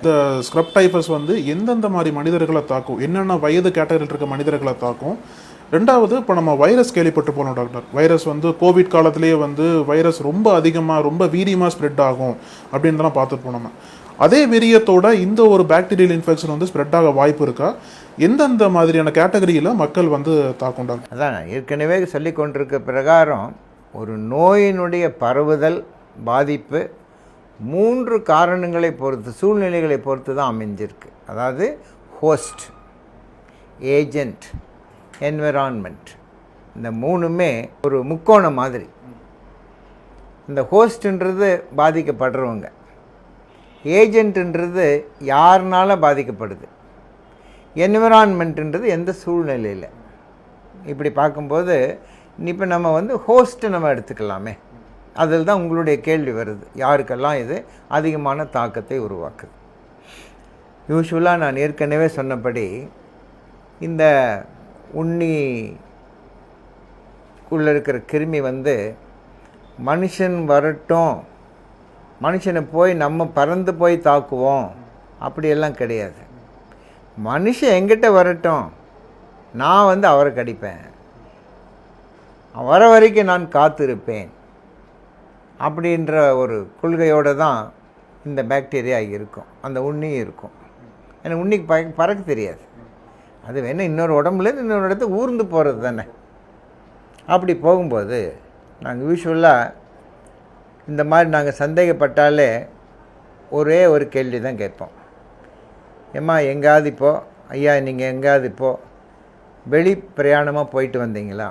இந்த scrub typhus வந்து எந்தெந்த மாதிரி மனிதர்களை தாக்கும், என்னென்ன வயது கேட்டகரியில் இருக்க மனிதர்களை தாக்கும்? ரெண்டாவது, இப்போ நம்ம வைரஸ் கேள்விப்பட்டு போனோம் டாக்டர். வைரஸ் வந்து கோவிட் காலத்திலேயே வந்து வைரஸ் ரொம்ப அதிகமாக ரொம்ப வீரியமாக ஸ்ப்ரெட் ஆகும் அப்படின்றலாம் பார்த்துட்டு போனோம். அதே வீரியத்தோட இந்த ஒரு பாக்டீரியல் இன்ஃபெக்ஷன் வந்து ஸ்ப்ரெட் ஆக வாய்ப்பு இருக்கா? எந்தெந்த மாதிரியான கேட்டகரியில் மக்கள் வந்து தாக்கும் டாக்டர்? அதான் ஏற்கனவே சொல்லி கொண்டிருக்க பிரகாரம் ஒரு நோயினுடைய பரவுதல் பாதிப்பு 3 காரணங்களை பொறுத்து, சூழ்நிலைகளை பொறுத்து தான் அமைஞ்சிருக்கு. அதாவது ஹோஸ்ட், ஏஜென்ட், என்விரான்மெண்ட். இந்த 3மே ஒரு முக்கோணம் மாதிரி. இந்த ஹோஸ்ட்ன்றது பாதிக்கப்படுறவங்க, ஏஜென்ட்ன்றது யாருனால பாதிக்கப்படுது, என்விரான்மெண்ட்ன்றது எந்த சூழ்நிலையில். இப்படி பார்க்கும்போது இப்போ நம்ம வந்து ஹோஸ்ட்டை நம்ம எடுத்துக்கலாமே. அதில் தான் உங்களுடைய கேள்வி வருது, யாருக்கெல்லாம் இது அதிகமான தாக்கத்தை உருவாக்குது. யூஸ்வலாக நான் ஏற்கனவே சொன்னபடி இந்த உண்ணிக்குள்ளே இருக்கிற கிருமி வந்து மனுஷன் வரட்டும், மனுஷனை போய் நம்ம பறந்து போய் தாக்குவோம் அப்படியெல்லாம் கிடையாது. மனுஷன் எங்கிட்ட வரட்டும், நான் வந்து அவரை கடிப்பேன், வர வரைக்கும் நான் காத்திருப்பேன் அப்படின்ற ஒரு கொள்கையோடு தான் இந்த பாக்டீரியா இருக்கும், அந்த உண்ணியும் இருக்கும். ஏன்னா உண்ணிக்கு பறக்க தெரியாது, அது வேணால் இன்னொரு உடம்புலேருந்து இன்னொரு இடத்துக்கு ஊர்ந்து போகிறது தானே. அப்படி போகும்போது நாங்கள் யூஸ்வலாக இந்த மாதிரி நாங்கள் சந்தேகப்பட்டாலே ஒரே ஒரு கேள்வி தான் கேட்போம். ஏம்மா எங்கேயாவது இப்போது, ஐயா நீங்கள் எங்கேயாவது இப்போது வெளி பிரயாணமாக போயிட்டு வந்தீங்களா,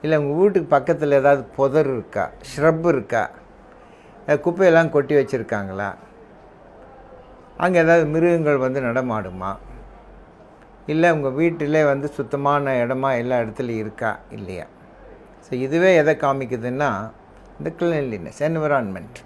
இல்லை உங்கள் வீட்டுக்கு பக்கத்தில் ஏதாவது புதர் இருக்கா, ஷ்ரப் இருக்கா, குப்பையெல்லாம் கொட்டி வச்சுருக்காங்களா, அங்கே ஏதாவது மிருகங்கள் வந்து நடமாடுமா, இல்லை உங்கள் வீட்டிலே வந்து சுத்தமான இடமா எல்லா இடத்துலையும் இருக்கா இல்லையா. ஸோ இதுவே எதை காமிக்குதுன்னா இந்த கிளீன்லினஸ், என்விரான்மெண்ட்.